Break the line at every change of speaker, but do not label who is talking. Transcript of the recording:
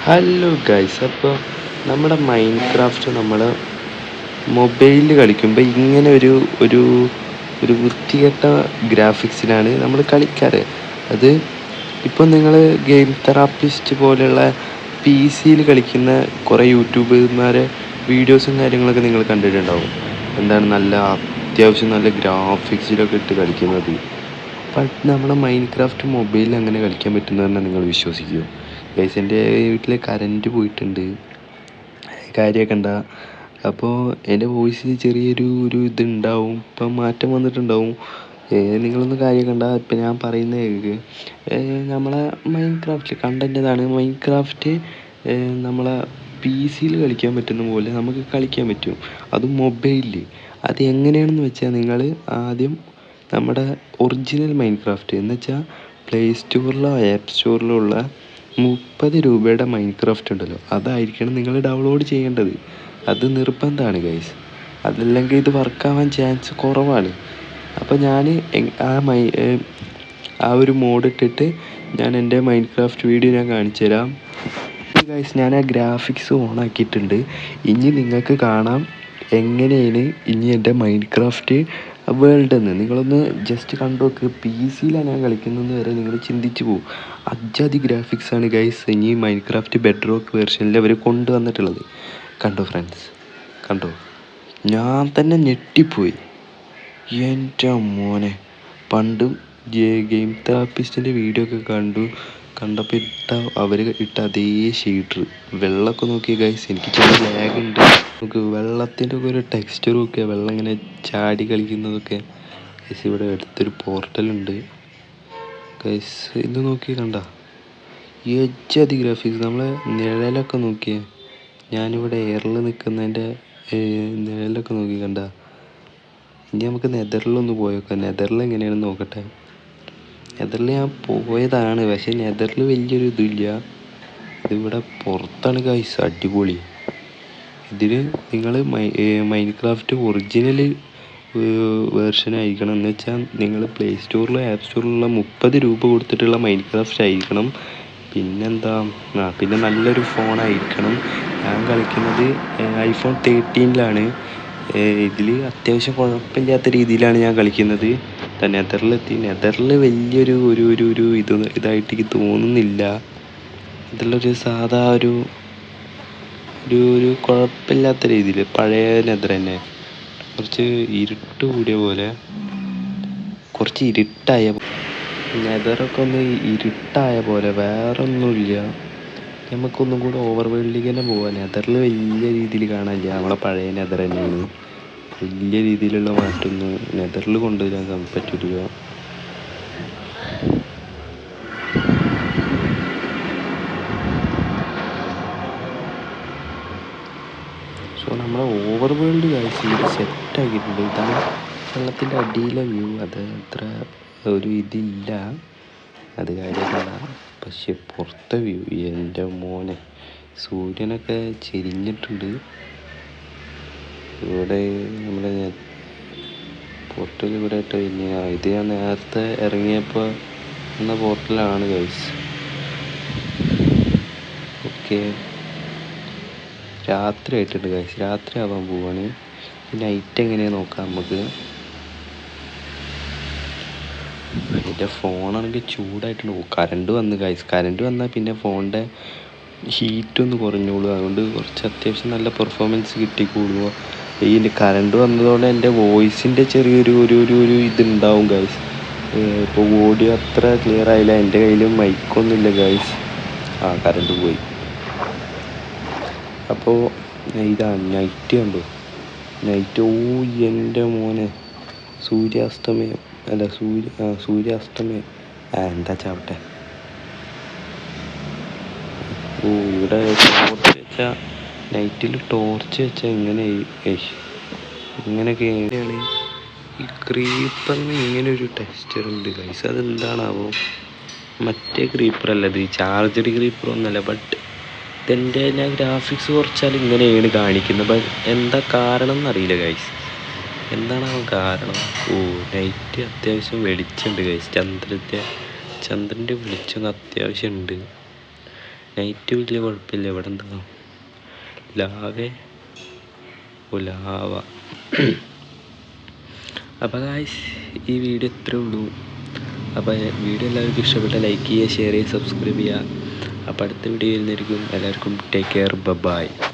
Hello guys, അപ്പോൾ നമ്മുടെ Minecraft നമ്മൾ മൊബൈലിൽ കളിക്കുമ്പോൾ ഇങ്ങനെ ഒരു ഒരു ഒരു വൃത്തികെട്ട ഗ്രാഫിക്സിലാണ് നമ്മൾ കളിക്കാറ്. അത് ഇപ്പോൾ നിങ്ങൾ ഗെയിം തെറാപ്പിസ്റ്റ് പോലെയുള്ള പി സിയിൽ കളിക്കുന്ന കുറേ യൂട്യൂബർമാരെ വീഡിയോസും കാര്യങ്ങളൊക്കെ നിങ്ങൾ കണ്ടിട്ടുണ്ടാവും. എന്താണ് നല്ല അത്യാവശ്യം നല്ല ഗ്രാഫിക്സിലൊക്കെ ഇട്ട് കളിക്കുന്നത്. ബട്ട് നമ്മുടെ മൈൻക്രാഫ്റ്റ് മൊബൈലിൽ അങ്ങനെ കളിക്കാൻ പറ്റുമെന്ന് പറഞ്ഞാൽ നിങ്ങൾ വിശ്വസിക്കുമോ? ഗൈസ്, എൻ്റെ വീട്ടിൽ കറൻറ്റ് പോയിട്ടുണ്ട്, കാര്യമൊക്കെ ഉണ്ടാ. അപ്പോൾ എൻ്റെ വോയിസിൽ ചെറിയൊരു ഇതുണ്ടാവും, ഇപ്പം മാറ്റം വന്നിട്ടുണ്ടാവും. നിങ്ങളൊന്ന് കാര്യമൊക്കെ ഉണ്ടാ. ഇപ്പം ഞാൻ പറയുന്നത് കേൾക്ക്. നമ്മളെ മൈൻക്രാഫ്റ്റിൽ കണ്ടൻ്റെതാണ്. മൈൻക്രാഫ്റ്റ് നമ്മളെ പി സിയിൽ കളിക്കാൻ പറ്റുന്ന പോലെ നമുക്ക് കളിക്കാൻ പറ്റും, അതും മൊബൈലിൽ. അത് എങ്ങനെയാണെന്ന് വെച്ചാൽ നിങ്ങൾ ആദ്യം നമ്മുടെ ഒറിജിനൽ മൈൻക്രാഫ്റ്റ് എന്ന് വെച്ചാൽ പ്ലേ സ്റ്റോറിലോ ആപ്പ് സ്റ്റോറിലോ ഉള്ള 30 രൂപയുടെ മൈൻക്രാഫ്റ്റ് ഉണ്ടല്ലോ, അതായിരിക്കണം നിങ്ങൾ ഡൗൺലോഡ് ചെയ്യേണ്ടത്. അത് നിർബന്ധമാണ് ഗൈസ്, അതല്ലെങ്കിൽ ഇത് വർക്കാവാൻ ചാൻസ് കുറവാണ്. അപ്പോൾ ഞാൻ ആ ഒരു മോഡ് ഇട്ടിട്ട് ഞാൻ എൻ്റെ മൈൻക്രാഫ്റ്റ് വീഡിയോ ഞാൻ കാണിച്ചു തരാം ഗൈസ്. ഞാൻ ആ ഗ്രാഫിക്സ് ഓൺ ആക്കിയിട്ടുണ്ട്. ഇനി നിങ്ങൾക്ക് കാണാം എങ്ങനെയാണ് ഇനി എൻ്റെ മൈൻക്രാഫ്റ്റ് വേൾഡ് എന്ന്. നിങ്ങളൊന്ന് ജസ്റ്റ് കണ്ടു നോക്ക്. പി സിയിലാണ് ഞാൻ കളിക്കുന്നത് വരെ നിങ്ങൾ ചിന്തിച്ചു പോകും. അജാതി ഗ്രാഫിക്സാണ് ഗൈസ് ഇനി മൈൻക്രാഫ്റ്റ് ബെഡ് റോക്ക് വേർഷനിൽ അവർ കൊണ്ടുവന്നിട്ടുള്ളത്. കണ്ടോ ഫ്രണ്ട്സ്, കണ്ടോ? ഞാൻ തന്നെ ഞെട്ടിപ്പോയി. എൻ്റെ മോനെ, പണ്ടും ഗെയിം തെറാപ്പിസ്റ്റിൻ്റെ വീഡിയോ ഒക്കെ കണ്ടപ്പോൾ അവർ ഇട്ട അതേ ഷീറ്റർ വെള്ളമൊക്കെ നോക്കിയ ഗൈസ്, എനിക്ക് ചെറിയ ലാഗ് ഉണ്ട്. നമുക്ക് വെള്ളത്തിൻ്റെ ഒക്കെ ഒരു ടെക്സ്ചറും ഒക്കെ, വെള്ളം ഇങ്ങനെ ചാടി കളിക്കുന്നതൊക്കെ ഗൈസ്. ഇവിടെ അടുത്തൊരു പോർട്ടലുണ്ട് ഗൈസ്, ഇത് നോക്കി കണ്ട എജാതി ഗ്രാഫിക്സ്. നമ്മളെ നിഴലൊക്കെ നോക്കിയേ, ഞാനിവിടെ എയറിൽ നിൽക്കുന്നതിൻ്റെ നിഴലൊക്കെ നോക്കി കണ്ട. ഇനി നമുക്ക് നെതറിലൊന്ന് പോയേക്കാം. നെതറിൽ എങ്ങനെയാണെന്ന് നോക്കട്ടെ. നെതറിൽ ഞാൻ പോയതാണ്, പക്ഷേ നെതറിൽ വലിയൊരു ഇതില്ല. ഇതിവിടെ പുറത്താണ് ഗൈസ്, അടിപൊളി. ഇതിൽ നിങ്ങൾ മൈൻക്രാഫ്റ്റ് ഒറിജിനൽ വേർഷൻ ആയിരിക്കണം. എന്ന് വെച്ചാൽ നിങ്ങൾ പ്ലേ സ്റ്റോറിലോ ആപ്പ് സ്റ്റോറിലുള്ള 30 രൂപ കൊടുത്തിട്ടുള്ള മൈൻക്രാഫ്റ്റ് ആയിരിക്കണം. പിന്നെന്താ, പിന്നെ നല്ലൊരു ഫോണായിരിക്കണം. ഞാൻ കളിക്കുന്നത് iPhone 13-ലാണ്. ഇതിൽ അത്യാവശ്യം കുഴപ്പമില്ലാത്ത രീതിയിലാണ് ഞാൻ കളിക്കുന്നത്. നെതറിലെത്തി. നെതറിൽ വലിയൊരു ഇതായിട്ട് എനിക്ക് തോന്നുന്നില്ല. ഇതിലൊരു സാധാ ഒരു കുഴപ്പമില്ലാത്ത രീതിയിൽ പഴയ നെതർ തന്നെ. കുറച്ച് ഇരുട്ട് കൂടിയ പോലെ, കുറച്ച് ഇരുട്ടായ നെതറൊക്കെ ഒന്ന് ഇരുട്ടായ പോലെ, വേറെ ഒന്നുമില്ല. നമുക്കൊന്നും കൂടെ ഓവർ വേൾഡിലേക്ക് തന്നെ പോകാം. നെതറിൽ വലിയ രീതിയിൽ കാണാനില്ല, നമ്മളെ പഴയ നെതർ തന്നെയാണ്. വലിയ രീതിയിലുള്ള മാറ്റമൊന്നും നെതറിൽ കൊണ്ടുവരാൻ പറ്റില്ല. സോ നമ്മളെ ഓവർ വേൾഡ് കാഴ്ചയിൽ സെറ്റാക്കിയിട്ടുണ്ട്. ഇതാണ് വെള്ളത്തിൻ്റെ അടിയിലെ വ്യൂ. അത് അത്ര ഒരു ഇതില്ല, അത് കാര്യമല്ല. പക്ഷെ പുറത്തെ വ്യൂ, എൻ്റെ മോനെ, സൂര്യനൊക്കെ ചെരിഞ്ഞിട്ടുണ്ട്. ഇവിടെ നമ്മുടെ പോർട്ടൽ ഇവിടെ ഇട്ട് കഴിഞ്ഞാൽ ഇത് ഞാൻ നേരത്തെ ഇറങ്ങിയപ്പോൾ എന്ന പോർട്ടലാണ് ഗൈസ്. ഓക്കെ, രാത്രി ആയിട്ടുണ്ട് ഗൈസ്, രാത്രി ആവാൻ പോവാണ്. നൈറ്റ് എങ്ങനെയാണ് നോക്കാം നമുക്ക്. എൻ്റെ ഫോണാണെങ്കിൽ ചൂടായിട്ടുണ്ട്. കറണ്ട് വന്ന് ഗൈസ്, കറണ്ട് വന്നാൽ പിന്നെ ഫോണിൻ്റെ ഹീറ്റൊന്ന് കുറഞ്ഞോളൂ. അതുകൊണ്ട് കുറച്ച് അത്യാവശ്യം നല്ല പെർഫോമൻസ് കിട്ടിക്കോളുക. ഈ കറണ്ട് വന്നതുകൊണ്ട് എൻ്റെ വോയിസിൻ്റെ ചെറിയൊരു ഇതുണ്ടാവും ഗൈസ്. ഇപ്പോൾ ഓഡിയോ അത്ര ക്ലിയർ ആയില്ല. എൻ്റെ കയ്യിൽ മൈക്കൊന്നുമില്ല ഗൈസ്. കറണ്ട് പോയി. അപ്പോൾ ഇതാ നൈറ്റ് കണ്ടു. നൈറ്റ്, എൻ്റെ മോനെ, സൂര്യാസ്തമയം അല്ല സൂര്യാസ്തമയം എന്താ ചാവട്ടെ. ഇവിടെ ടോർച്ച് വെച്ചാൽ, നൈറ്റിൽ ടോർച്ച് വെച്ചാൽ ഇങ്ങനെയൊക്കെയാണ്. ഈ ക്രീപ്പറിന് ഇങ്ങനൊരു ടെക്സ്ചർ ഉണ്ട് ഗൈസ്, അതെന്താണാവോ? മറ്റേ ക്രീപ്പറല്ല ഇത്, ചാർജഡ് ക്രീപ്പറൊന്നുമല്ല. ബട്ട് ഇതിൻ്റെ ഞാൻ ഗ്രാഫിക്സ് കുറച്ചാൽ ഇങ്ങനെയാണ് കാണിക്കുന്നത്. ബട്ട് എന്താ കാരണം എന്നറിയില്ല ഗൈസ്, എന്താണാവോ കാരണം. നൈറ്റ് അത്യാവശ്യം വെളിച്ചമുണ്ട് ഗൈസ്. ചന്ദ്രൻ്റെ വെളിച്ചം അത്യാവശ്യം ഉണ്ട്. നൈറ്റ് വലിയ കുഴപ്പമില്ല. ഇവിടെ എന്താ ലാവേ ലാവ. അപ്പോൾ ഗായ്സ് ഈ വീഡിയോ ഇത്രേ ഉള്ളൂ. അപ്പോൾ വീഡിയോ എല്ലാവർക്കും ഇഷ്ടപ്പെട്ട ലൈക്ക് ചെയ്യുക, ഷെയർ ചെയ്യുക, സബ്സ്ക്രൈബ് ചെയ്യുക. അപ്പോൾ അടുത്ത വീഡിയോ വരുന്നതായിരിക്കും. എല്ലാവർക്കും ടേക്ക് കെയർ, ബൈ.